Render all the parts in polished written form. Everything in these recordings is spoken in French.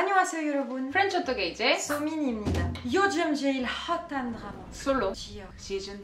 안녕하세요 여러분. 프렌치 어떻게 이제? 소민입니다. 요즘 제일 핫한 드라마 솔로 지역 시즌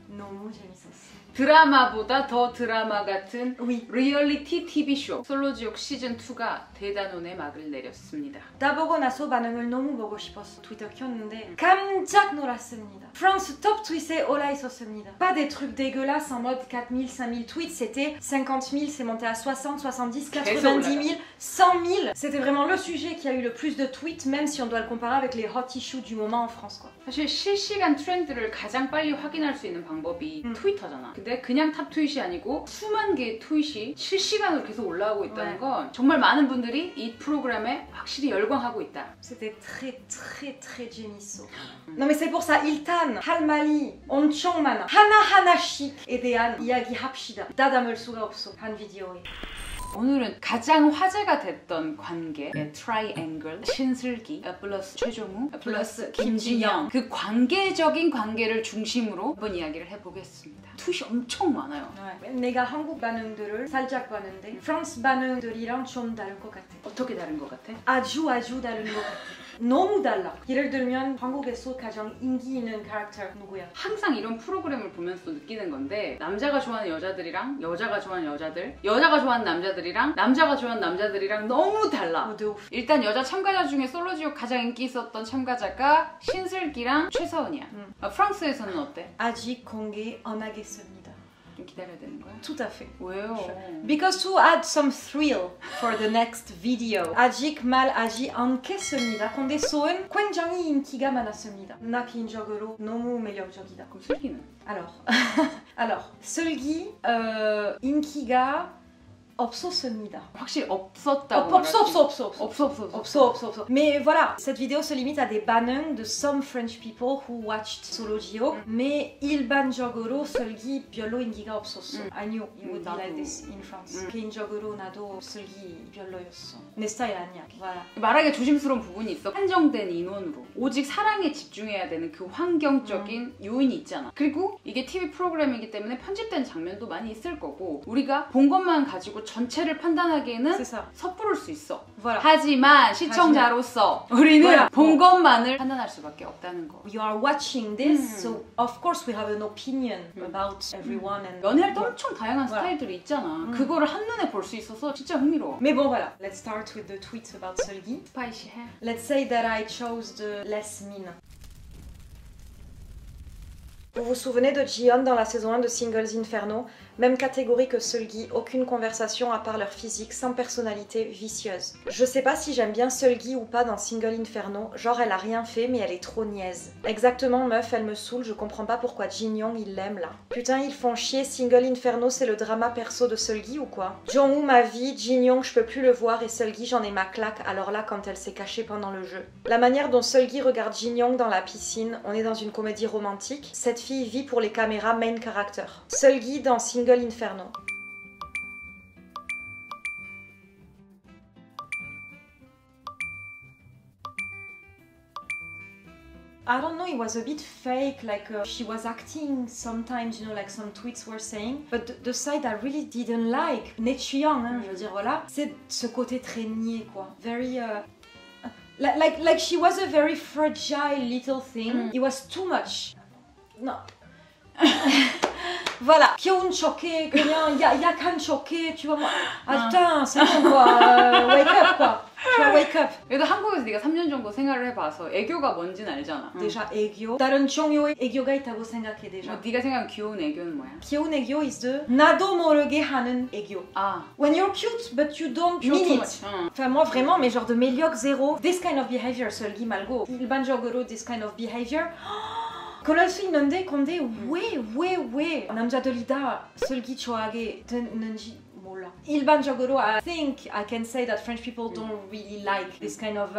2 너무 재밌었어. 드라마보다 더 드라마 같은 Oui. 리얼리티 TV쇼 솔로지옥 시즌 2가 대단원의 막을 내렸습니다. 다 보고 나서 반응을 너무 보고 싶었어. 트위터 켰는데 깜짝 놀랐습니다. France top tweet에 올라 있었습니다. Pas des trucs dégueulasses en mode 4000, 5000 tweets, c'était 50 000, c'est monté à 60, 70, 90 000, 100 000. C'était vraiment le sujet qui a eu le plus de tweets, même si on doit le comparer avec les hot issues du moment en France, quoi. 사실 실시간 트렌드를 가장 빨리 확인할 수 있는 방법이 트위터잖아. 근데 그냥 탑 트윗이 아니고 수만 개의 트윗이 실시간으로 계속 올라오고 있다는 건 정말 많은 분들이 이 프로그램에 확실히 열광하고 있다. C'était très très très 재밌어. Non mais c'est pour ça 일단 할말이 엄청 많아. 하나하나씩에 대한 이야기 합시다. 다 담을 수가 없어 한 비디오에. 오늘은 가장 화제가 됐던 관계 트라이앵글 신슬기 플러스 최종우 플러스 김진영 그 관계적인 관계를 중심으로 한번 이야기를 해보겠습니다. 투시 엄청 많아요. 내가 한국 반응들을 살짝 봤는데 프랑스 반응들이랑 좀 다를 것 같아. 어떻게 다른 것 같아? 아주 다른 것 같아. 너무 달라. 예를 들면 한국에서 가장 인기 있는 캐릭터 누구야? 항상 이런 프로그램을 보면서 느끼는 건데 남자가 좋아하는 여자들이랑 여자가 좋아하는 여자들 여자가 좋아하는 남자들이랑 남자가 좋아하는 남자들이랑 너무 달라. 일단 여자 참가자 중에 솔로지옥 가장 인기 있었던 참가자가 신슬기랑 최서은이야. 프랑스에서는 어때? 아직 공개 안 하겠습니다. 좀 기다려야 되는 거야? Tout à fait. 왜요? Because to add some thrill for the next video. 아직 말하지 않겠습니다. 근데 소은 굉장히 인기가 많았습니다. 나 개인적으로 너무 매력적이다. 그럼 슬기는? Alors, 슬기 인기가 없었습니다. 확실히 없었다고 없어. Mais voilà, cette vidéo se limite à des 반응 de some French people who watched 솔로지옥. mais 일반적으로 슬기 별로 인기가 없었어. 아니요, you would be like this in France. 개인적으로 나도 슬기 별로였어. 내 스타일 아니야. voilà. 말하기 조심스러운 부분이 있어. 한정된 인원으로 오직 사랑에 집중해야 되는 그 환경적인 요인이 있잖아. 그리고 이게 TV 프로그램이기 때문에 편집된 장면도 많이 있을 거고 우리가 본 것만 가지고 전체를 판단하기에는 섣부를 수 있어. Voilà. 하지만 시청자로서 우리는 본 것만을 판단할 수밖에 없다는 거. You are watching this, so of course we have an opinion about everyone. And 연애할 때 엄청 다양한 스타일들이 있잖아. 그거를 한눈에 볼 수 있어서 진짜 흥미로워. Mais bon voilà, let's start with the tweets about 슬기. 스파이시해. Let's say that I chose the less mean. Vous vous souvenez de Jiyeon dans la saison 1 de Singles Inferno? Même catégorie que Seulgi, aucune conversation à part leur physique, sans personnalité, vicieuse. Je sais pas si j'aime bien Seulgi ou pas dans Single Inferno, genre elle a rien fait mais elle est trop niaise. Exactement meuf, elle me saoule, je comprends pas pourquoi Jin-Young il l'aime là. Putain ils font chier, Single Inferno c'est le drama perso de Seulgi ou quoi? Jong-woo ma vie, Jin-Young je peux plus le voir et Seulgi j'en ai ma claque, alors là quand elle s'est cachée pendant le jeu. La manière dont Seulgi regarde Jin-Young dans la piscine, on est dans une comédie romantique, cette fille vit pour les caméras main character. Seulgi dans Single Inferno. I don't know, it was a bit fake, like she was acting sometimes, you know, like some tweets were saying. But the side I really didn't like, Nechuyoung, hein, je veux dire, voilà, c'est ce côté très niais, quoi. Very, like she was a very fragile little thing. It was too much. No. Voilà, 귀여운 척해, 그냥 약한 척해, tu vois, 아, putain, c'est bon quoi, wake up quoi, tu vois, wake up. 그래도 한국에서 네가 3년 정도 생활을 해봐서 애교가 뭔지는 알잖아. déjà 애교, 다른 종류의 애교가 있다고 생각해, déjà. 뭐, 네가 생각하는 귀여운 애교는 뭐야? 귀여운 애교 is the 나도 모르게 하는 애교. When you're cute, but you don't mean it. Enfin, moi vraiment, mais genre de médiocre zéro. This kind of behavior, 슬기 말고, 일반적으로 this kind of behavior. 그럴 수 있는데 근데 왜 남자들이 다 슬기 좋아하게 되는지 몰라. 일반적으로 I think I can say that French people don't really like this kind of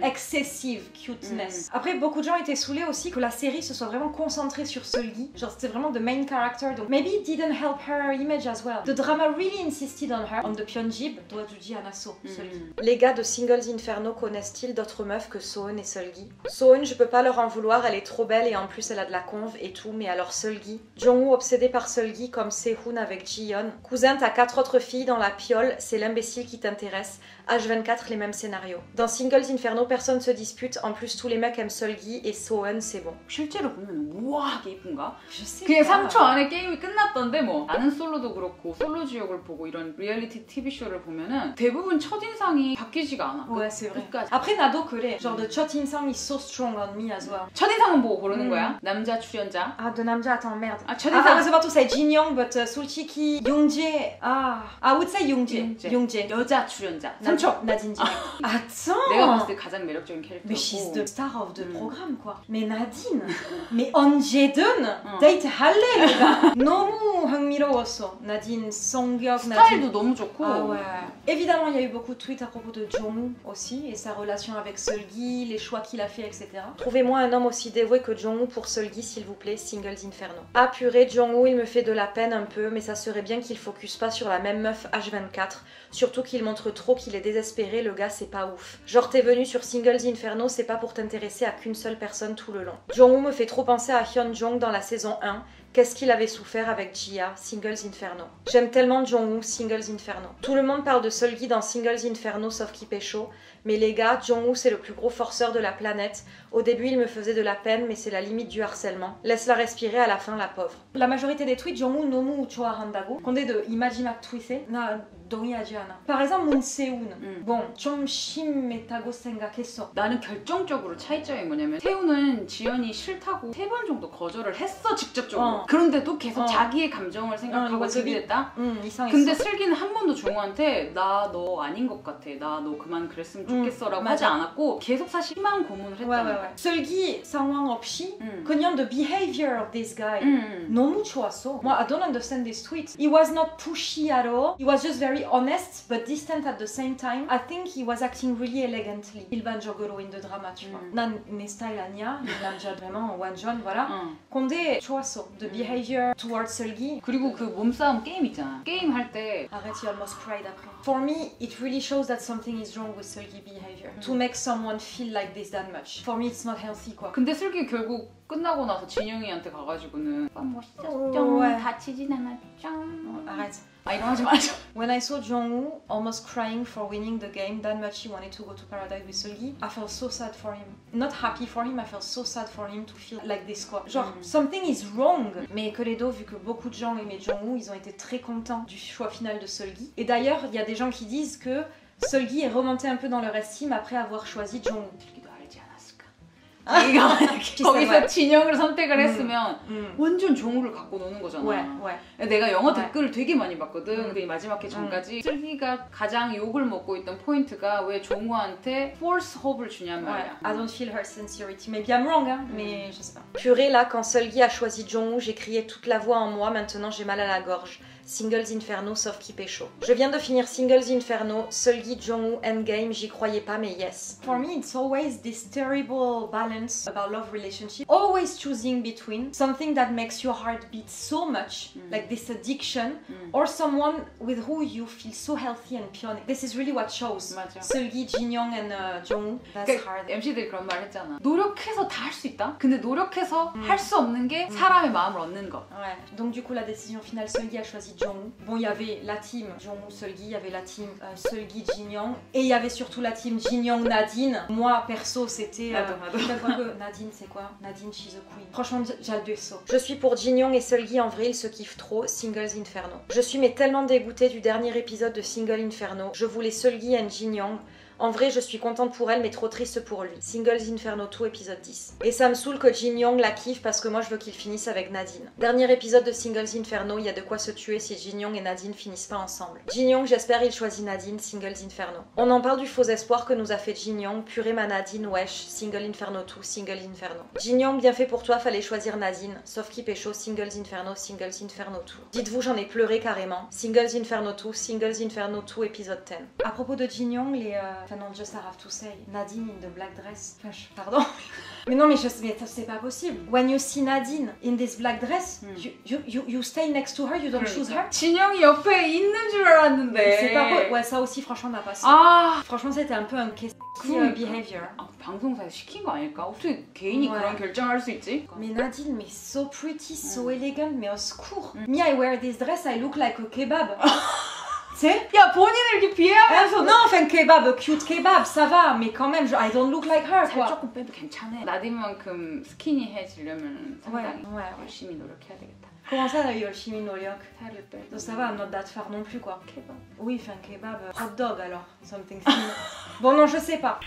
excessive cuteness. Après beaucoup de gens étaient saoulés aussi que la série se soit vraiment concentrée sur Seulgi. Genre c'était vraiment the main character, donc maybe it didn't help her image as well. The drama really insisted on her, on the Pyonjib, 도와주지 않았어 Seulgi. Les gars de Singles Inferno connaissent-ils d'autres meufs que Soeun et Seulgi? Soeun, je peux pas leur en vouloir, elle est trop belle et en plus elle a de la conve et tout, mais alors Seulgi? Jongwoo obsédé par Seulgi comme Sehun avec Jiyeon. Cousin, t'as 4 autres filles dans la piole, c'est l'imbécile qui t'intéresse. H24, les mêmes scénarios. Dans Singles Inferno, personne se dispute. En plus, tous les mecs aiment Seulgi et Soeun, c'est bon. 실제로 보면 우아하게 이쁜가? Je sais 그냥 pas. 3초 안에 게임이 끝났던데 뭐. 나는 솔로도 그렇고 솔로 지옥을 보고 이런 리얼리티 TV쇼를 보면은 대부분 첫인상이 바뀌지가 않아. Ouais, c'est vrai. 끝까지. Après, Nado 그래. Genre de 첫인상 is so strong on me as well. 첫인상은 보고 고르는 거야? 남자 출연자. Ah, de namja, attends, merde. 아, I 첫인상. was about to say Jin Young, but 솔직히 Youngjae. I would say Youngjae. 여자 출연자. 3초. Nadine direct. Attends. 내가 봤을 때 가장 매력적인 캐릭터고. Mais she's the star of the programme, quoi. Mais Nadine. Mais 언제든 데이트 할래, 내가. 너무 흥미로웠어. Nadine, 성격, 스타일도 Nadine. 너무 좋고. Ah ouais. Évidemment, il y a eu beaucoup de tweets à propos de Jongwoo aussi et sa relation avec Seulgi, les choix qu'il a fait, etc. Trouvez-moi un homme aussi dévoué que Jongwoo pour Seulgi, s'il vous plaît. Singles Inferno. Ah purée, Jongwoo, il me fait de la peine un peu, mais ça serait bien qu'il focus pas sur la même meuf H24. Surtout qu'il montre trop qu'il est désespéré, le gars, c'est pas ouf. Genre, t'es venu sur Singles Inferno, c'est pas pour t'intéresser à qu'une seule personne tout le long. Jongwoo me fait trop penser à Hyunjong dans la saison 1. Qu'est-ce qu'il avait souffert avec Jia, Singles Inferno. J'aime tellement Jongwoo, Singles Inferno. Tout le monde parle de Seulgi dans Singles Inferno sauf Kipesho, mais les gars, Jongwoo c'est le plus gros forceur de la planète. Au début il me faisait de la peine, mais c'est la limite du harcèlement. Laisse-la respirer à la fin, la pauvre. La majorité des tweets, Jongwoo 너무 좋아한다고. 근데 de 이마지막 tweet에 나 동의하지 않아. Par exemple, Moon Se-un. Bon, 좀 심했다고 생각했어. 나는 결정적으로 차이점이 뭐냐면 태우는 지연이 싫다고 3번 정도 거절을 했어, 직접적으로. 그런데도 계속 자기의 감정을 생각하고 지비했다? 이상했어. 근데 슬기는 한 번도 종우한테 나 너 아닌 것 같아, 나 너 그만 그랬으면 좋겠어 라고 하지 않았고 계속 사실 희망 고문을 했잖아. 슬기 상황 없이 그냥 the behavior of this guy 너무 좋았어. Moi, I don't understand this tweet. He was not pushy at all. He was just very honest but distant at the same time. I think he was acting really elegantly. 일반적으로 in the drama, tu vois. 난 내 스타일 아니야. 이 남자 vraiment 완전 voilà. 근데 좋았어. The behavior towards 슬기. 그리고 그 몸싸움 게임 있잖아. 게임 할 때 Arrête, you almost cried après. For me, it really shows that something is wrong with 슬기 behavior. To make someone feel like this that much. For me, it's not healthy, quoi. 근데 슬기 결국 끝나고 나서 진영이한테 가가지고는 멋있었죠. 다치진 않았죠. Arrête. 아 이거 하지 말자. When I saw Jongwoo almost crying for winning the game that much he wanted to go to paradise with Seulgi, I felt so sad for him. Not happy for him, I felt so sad for him to feel like this, quoi. Genre, something is wrong. Mais que les deux, vu que beaucoup de gens aimaient Jongwoo, ils ont été très contents du choix final de Seulgi. Et d'ailleurs, il y a des gens qui disent que Seulgi est remonté un peu dans leur estime après avoir choisi Jongwoo. 자기가 거기서 진영을 선택을 했으면 완전 종우를 갖고 노는 거잖아. 내가 영어 댓글을 되게 많이 봤거든. 근데 이 마지막 회 전까지 슬기가 가장 욕을 먹고 있던 포인트가 왜 종우한테 false hope을 주냔 말이야. I don't feel her sincerity. Maybe I'm wrong, hein, mais je sais pas. Purée, là, quand Seulgi a choisi Jongwoo, j'ai crié toute la voix en moi. Maintenant, j'ai mal à la gorge. Singles Inferno sauf Kipesho. Je viens de finir Singles Inferno, Seulgi, Jongwoo, Endgame, j'y croyais pas mais yes. For me it's always this terrible balance about love relationship. Always choosing between something that makes your heart beat so much, like this addiction, or someone with who you feel so healthy and pure. This is really what shows. 맞아. Seulgi, Jinyoung and Jongwoo. That's hard. MC들이 그런 말 했잖아. 노력해서 다 할 수 있다? 근데 노력해서 할 수 없는 게 사람의 마음을 얻는 거. Ouais. Donc du coup la décision finale, Seulgi a choisi Jongwoo. Bon, il y avait la team Jongwoo Seulgi, il y avait la team Seulgi Jinyoung et il y avait surtout la team Jinyoung Nadine. Moi perso c'était Nadine c'est quoi? Nadine she's a queen. Franchement j'adore. Je suis pour Jinyoung et Seulgi en vrai, ils se kiffent trop. Singles Inferno. Je suis mais tellement dégoûtée du dernier épisode de Single Inferno. Je voulais Seulgi et Jinyoung. En vrai, je suis contente pour elle, mais trop triste pour lui. Singles Inferno 2, épisode 10. Et ça me saoule que Jin Young la kiffe parce que moi je veux qu'il finisse avec Nadine. Dernier épisode de Singles Inferno, il y a de quoi se tuer si Jin Young et Nadine finissent pas ensemble. Jin Young, j'espère il choisit Nadine, Singles Inferno. On en parle du faux espoir que nous a fait Jin Young, purée ma Nadine, wesh, Single Inferno 2, Single Inferno. Jin Young, bien fait pour toi, fallait choisir Nadine, sauf Kipesho, Singles Inferno 2. Dites-vous, j'en ai pleuré carrément. Singles Inferno 2, Singles Inferno 2, épisode 10. À propos de Jin Young, Enfin non, just I have to say, Nadine in the black dress. Pardon. Mais non, mais c'est pas possible. When you see Nadine in this black dress, you stay next to her, you don't choose her. 진영이 옆에 있는 줄 알았는데. C'est pas ouais, ça aussi franchement n'a pas. Franchement, c'était un peu un behavior. 방송사에서 시킨 거 아닐까? 어떻게 개인이 그런 결정할 수 있지? Mais Nadine, mais so pretty, so elegant, mais au secours. Me, I wear this dress, I look like a kebab. Tu sais? 야 본인을 이렇게 비하하면서 Non, enfin kebab, cute kebab, ça va, mais quand même, I don't look like her, 살 quoi. 조금 빼도 괜찮아. 나딘만큼 스키니해지려면 상당히 ouais. 열심히 노력해야 되겠다. Comment ça, là, 열심히 노력? 살을 빼도. Donc ça va, I'm not that far non plus, quoi. Kebab. Oui, enfin kebab, hot dog alors, something similar. Bon, non, je sais pas.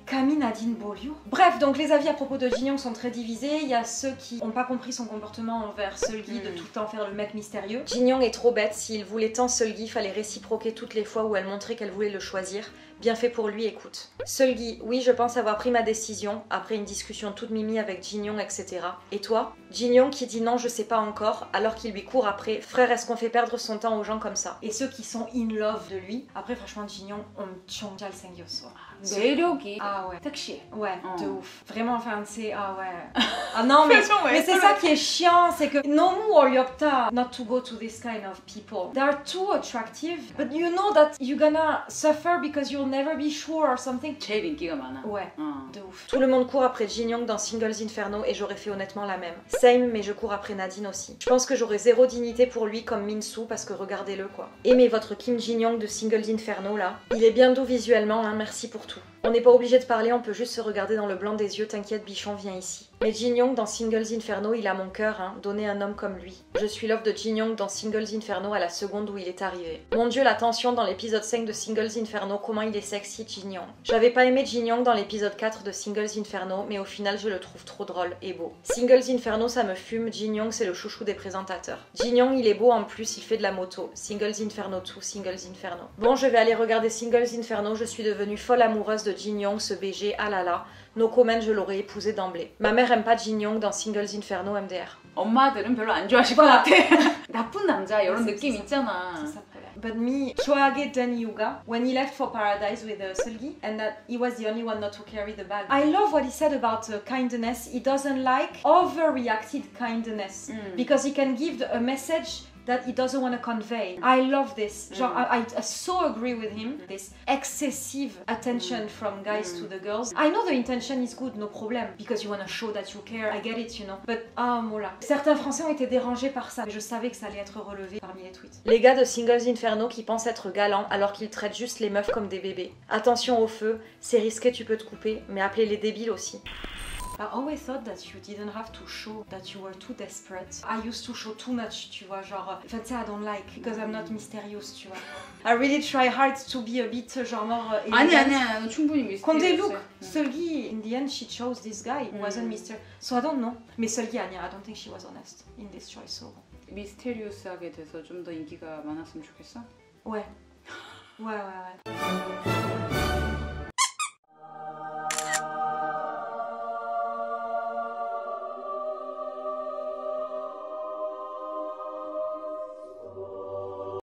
Camille Nadine Beaulieu. Bref, donc les avis à propos de Jin Young sont très divisés. Il y a ceux qui n'ont pas compris son comportement envers Seulgi de tout le temps faire le mec mystérieux. Jin Young est trop bête. S'il voulait tant Seulgi, fallait réciproquer toutes les fois où elle montrait qu'elle voulait le choisir. Bien fait pour lui, écoute. Seulgi, oui, je pense avoir pris ma décision après une discussion toute mimi avec Jin Young, etc. Et toi? Jin Young qui dit non, je sais pas encore, alors qu'il lui court après. Frère, est-ce qu'on fait perdre son temps aux gens comme ça? Et ceux qui sont in love de lui. Après, franchement, Jin Young, 엄청 잘생겼어. 매력이 Ah ouais. 섹시해. Ouais, de ouf. Vraiment, enfin, c'est... Ah ouais. Ah non, mais c'est ça qui est chiant, c'est que 너무 어렵다 not to go to this kind of people. They are too attractive, but you know that you're gonna suffer because you'll never be sure or something. 제일 인기가 많아. Ouais, de ouf. Tout le monde court après Jin Young dans Singles Inferno et j'aurais fait honnêtement la même. Same, mais je cours après Nadine aussi. Je pense que j'aurais zéro dignité pour lui comme Min-soo parce que regardez-le quoi. Aimez votre Kim Jin Young de Singles Inferno là. Il est bien doux visuellement, hein, merci pour tout. On n'est pas obligé de parler, on peut juste se regarder dans le blanc des yeux, t'inquiète bichon, viens ici. Mais Jin Young dans Singles Inferno, il a mon cœur, hein, donner un homme comme lui. Je suis love de Jin Young dans Singles Inferno à la seconde où il est arrivé. Mon dieu, la tension dans l'épisode 5 de Singles Inferno, comment il est sexy Jin Young. J'avais pas aimé Jin Young dans l'épisode 4 de Singles Inferno, mais au final je le trouve trop drôle et beau. Singles Inferno, ça me fume, Jin Young c'est le chouchou des présentateurs. Jin Young il est beau en plus, il fait de la moto. Singles Inferno 2, Singles Inferno. Bon, je vais aller regarder Singles Inferno, je suis devenue folle amoureuse de Jin Young, ce BG, ah là là. No comment, je l'aurais épousé d'emblée. Ma mère aime pas Jin Young dans Singles Inferno MDR. 엄마들은 별로 안 좋아하실 것 같아. 나쁜 남자 이런 느낌 있잖아. But me, 좋아하게 된 이유가 when he left for Paradise with Seulgi and that he was the only one not to carry the bag. I love what he said about kindness. He doesn't like overreacted kindness because he can give a message that he doesn't want to convey. I love this. Genre, I so agree with him. This excessive attention from guys to the girls. I know the intention is good, no problem, because you want to show that you care. I get it, you know. But, voilà. Certains Français ont été dérangés par ça, mais je savais que ça allait être relevé parmi les tweets. Les gars de Singles Inferno qui pensent être galants alors qu'ils traitent juste les meufs comme des bébés. Attention au feu, c'est risqué, tu peux te couper, mais appelez les débiles aussi. I always thought that you didn't have to show that you were too desperate. I used to show too much, tu vois, genre, en fait ça I don't like, because I'm not mysterious, tu vois. I really try hard to be a bit, genre, more 아니야, 너 충분히 mysterious. Quand look, Seulgi, in the end, she chose this guy who wasn't mysterious. So I don't know. Mais Seulgi, 아니야, I don't think she was honest in this choice, so. 미스테리우스하게 돼서 좀 더 인기가 많았으면 좋겠어? Ouais. Ouais.